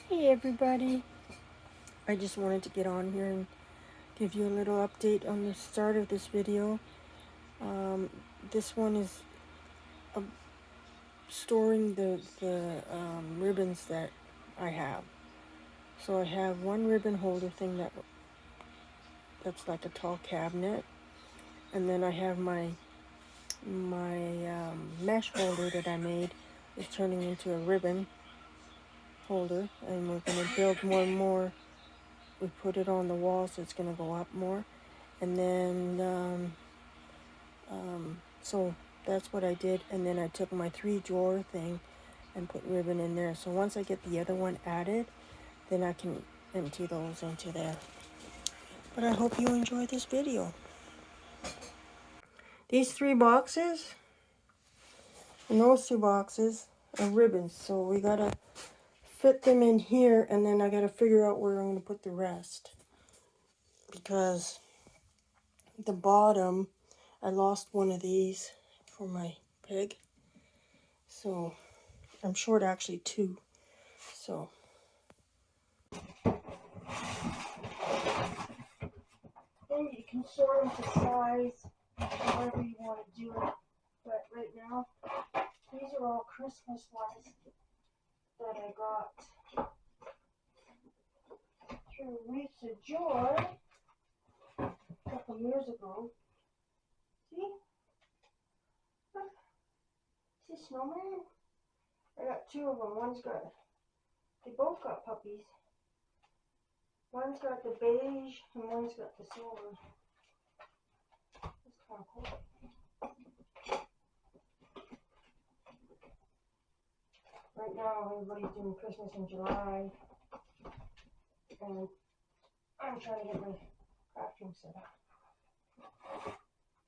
Hey everybody, I just wanted to get on here and give you a little update on the start of this video. This one is storing the ribbons that I have. So I have one ribbon holder thing that's like a tall cabinet, and then I have my mesh holder that I made is turning into a ribbon holder, and we're going to build more and more. We put it on the wall so it's going to go up more, and then so that's what I did. And then I took my 3-drawer thing and put ribbon in there. So once I get the other one added, then I can empty those into there. But I hope you enjoy this video. These 3 boxes and those 2 boxes are ribbons. So we gotta fit them in here, and then I gotta figure out where I'm gonna put the rest. Because the bottom, I lost one of these for my pig. So I'm short actually 2. So then you can sort them to size, however you want to do it. But right now, these are all Christmas ones that I got through Wreaths of Joy a couple years ago. See? Look. See snowman? I got 2 of them. They both got puppies. One's got the beige and one's got the silver. That's kind of cool. Right now, everybody's doing Christmas in July, and I'm trying to get my craft room set up.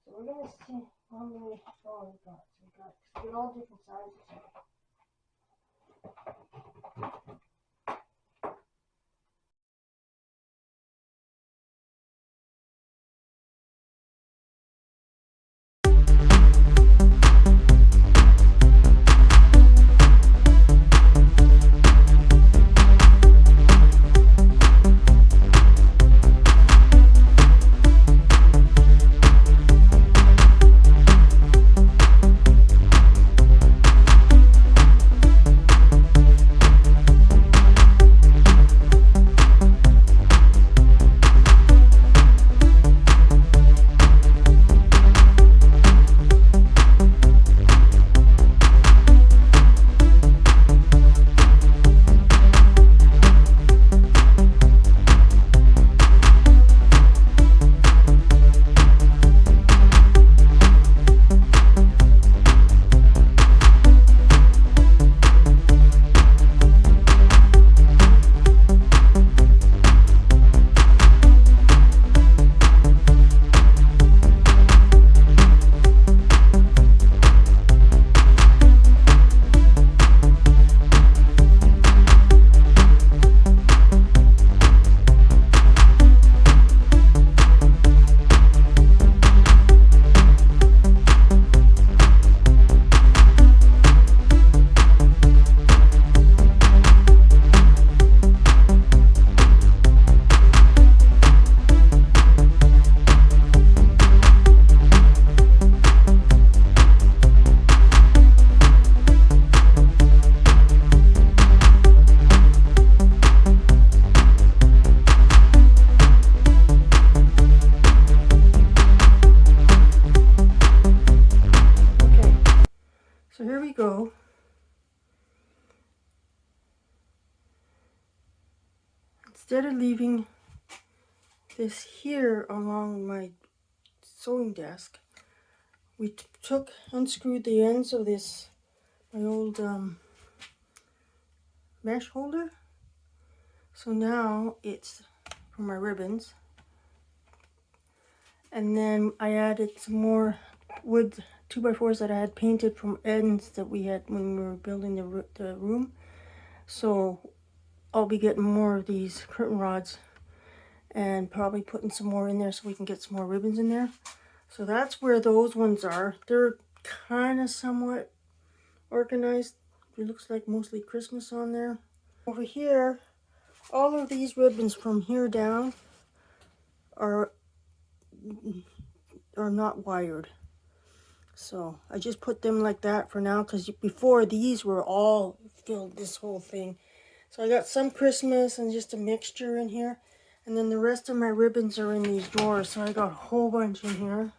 So we're gonna see how many we got. So they're all different sizes. So here we go. Instead of leaving this here along my sewing desk, we unscrewed the ends of this, my old mesh holder. So now it's for my ribbons. And then I added some more wood 2x4s that I had painted from ends that we had when we were building the room. So I'll be getting more of these curtain rods and probably putting some more in there so we can get some more ribbons in there. So that's where those ones are. They're kind of somewhat organized. It looks like mostly Christmas on there. Over here, all of these ribbons from here down are not wired. So I just put them like that for now, because before these were all filled this whole thing. So I got some Christmas and just a mixture in here. And then the rest of my ribbons are in these drawers. So I got a whole bunch in here.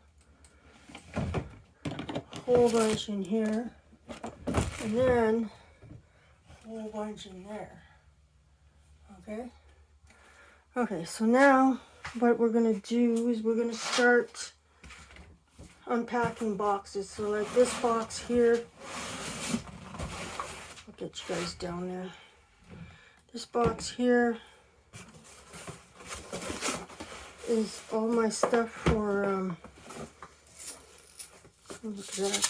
Whole bunch in here. And then a whole bunch in there. Okay? Okay, so now what we're going to do is we're going to start unpacking boxes. So like this box here. I'll get you guys down there. This box here is all my stuff for, look at that.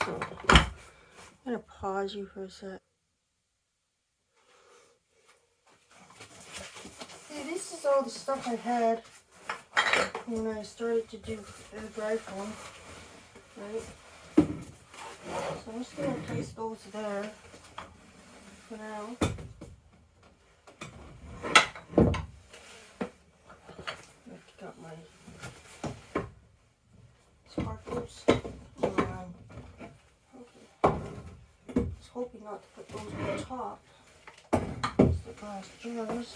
So, I'm going to pause you for a sec. See, this is all the stuff I had when I started to do air dry foam, right? So I'm just going to place those there for now. I've got my sparkles. Okay. I was hoping not to put those on top. There's the glass jars.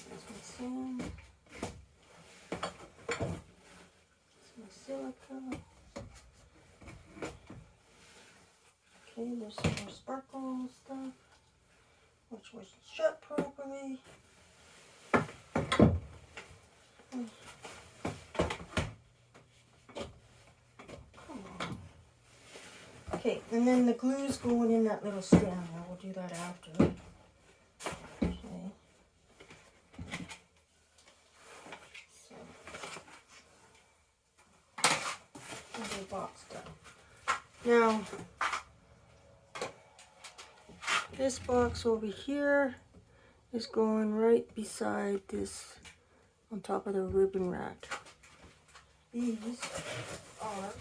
There's my sand. There's my silica. Okay, there's some more sparkle stuff, which was shut properly. Okay, and then the glue's going in that little stand. I will do that after. Okay. So, the box done. Now, this box over here is going right beside this, on top of the ribbon rack. These are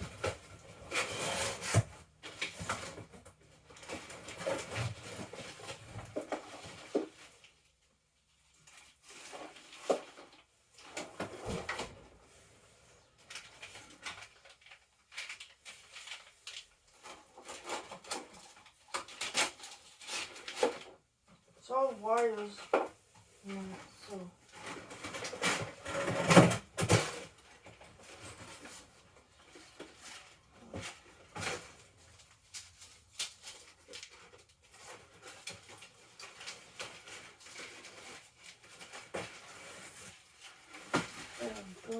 it's all wires. Yeah, so there we go.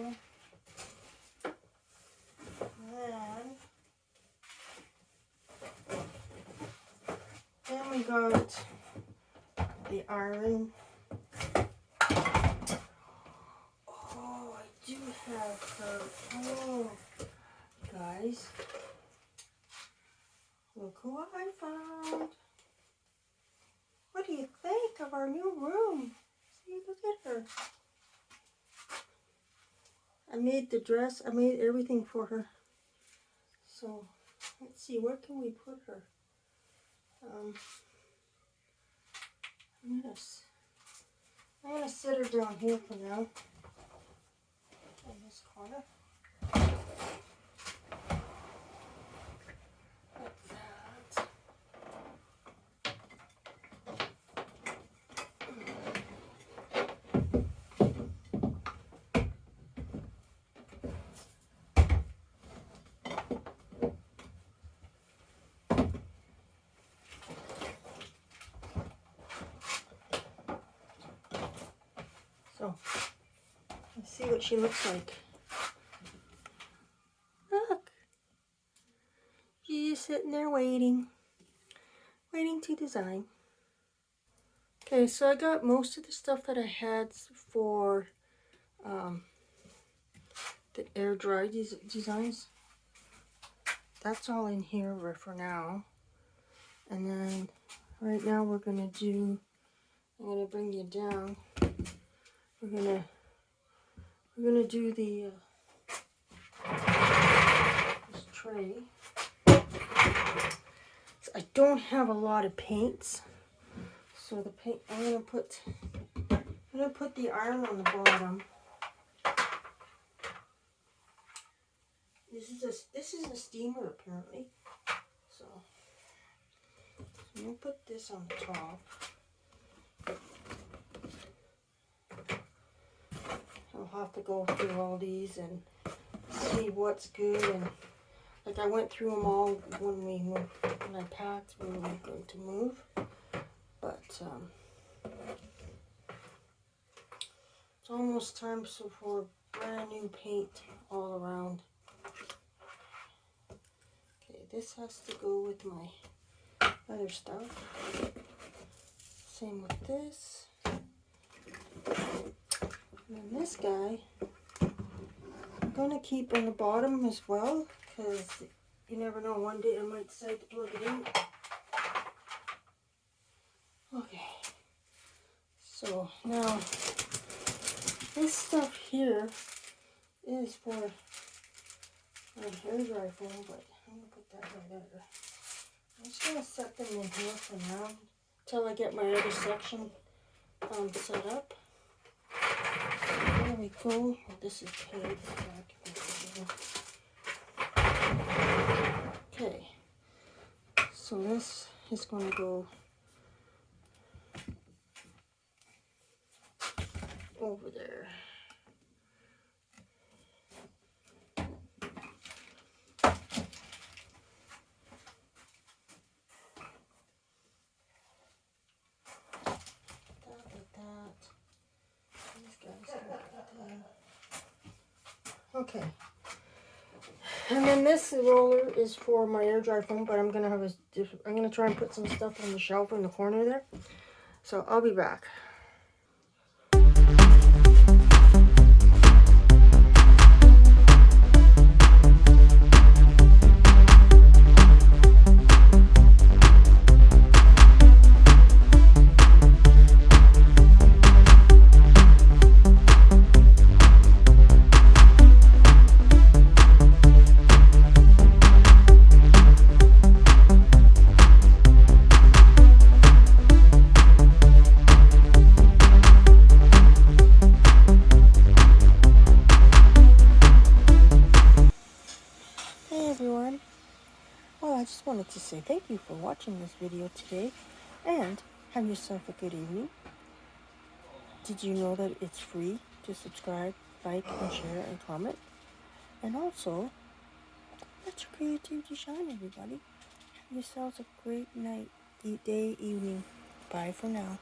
Then we got the iron. Oh, I do have her. Oh, guys, look who I found. What do you think of our new room? See, look at her. I made the dress. I made everything for her. So, let's see, where can we put her? I'm gonna sit her down here for now. In this corner. Like that. So, let's see what she looks like. Look. She's just sitting there waiting to design. Okay, so I got most of the stuff that I had for the air dry designs. That's all in here for now. And then right now we're gonna do, I'm gonna bring you down. We're gonna do the this tray. So I don't have a lot of paints, So the paint, I'm gonna put the iron on the bottom. This is a steamer apparently. So I'm gonna put this on the top. I'll have to go through all these and see what's good, and like I went through them all when I packed when we were going to move, but it's almost time for brand new paint all around. Okay, this has to go with my other stuff. Same with this. And then this guy, I'm going to keep on the bottom as well, because you never know, one day I might decide to plug it in. Okay, so now this stuff here is for my hair dry foam, but I'm going to put that right there. I'm just going to set them in here for now until I get my other section set up. There we go. Oh, this is paid. Okay, so this is going to go over there. Okay, and then this roller is for my air dry foam, but I'm gonna try and put some stuff on the shelf in the corner there. So I'll be back. Well, I just wanted to say thank you for watching this video today, and have yourself a good evening. Did you know that it's free to subscribe, like, and share, and comment? And also, let your creativity shine, everybody. Have yourselves a great night, day, evening. Bye for now.